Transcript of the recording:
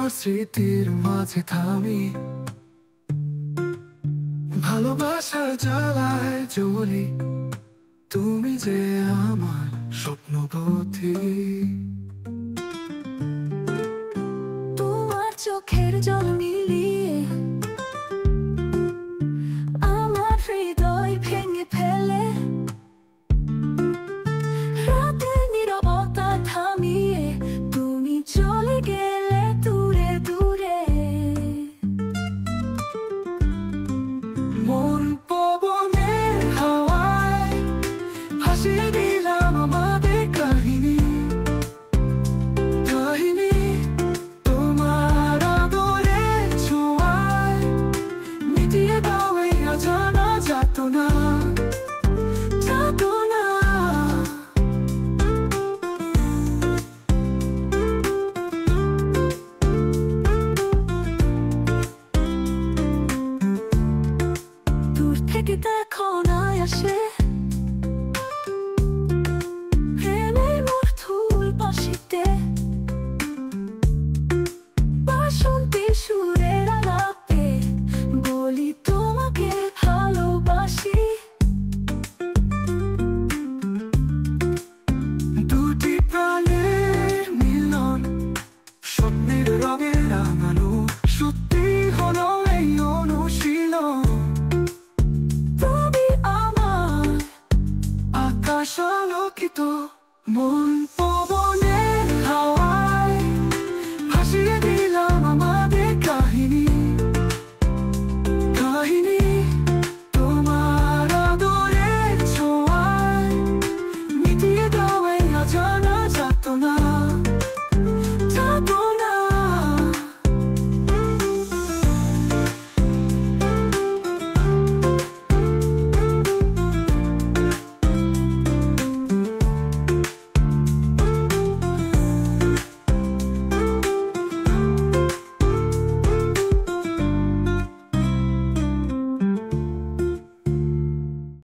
তোমার স্মৃতির মাঝে থামি, ভালোবাসার জ্বালায় জ্বলি, তুমি যে আমার স্বপ্নপথী। তোমার চোখের জল মিলিয়ে আমার হৃদয় ভেঙে ফেলে, রাতের নীরবতা থামিয়ে তুমি চলে গেলে দূরে দূরে। মন পবনের হাওয়ায় ভাসিয়ে দিলাম আমাদের কাহিনী, কাহিনী তোমার আদরের ছোঁয়ায় মিটিয়ে দাও এই অজানা যাতনা, যাতনা। দূর থেকে দেখো না আসে প্রেমের মধুর বাঁশিতে, বাসন্তী সুরের আলাপে বলি তোমাকে ভালোবাসি। দুটি প্রাণের মিলন, স্বপ্নের রঙে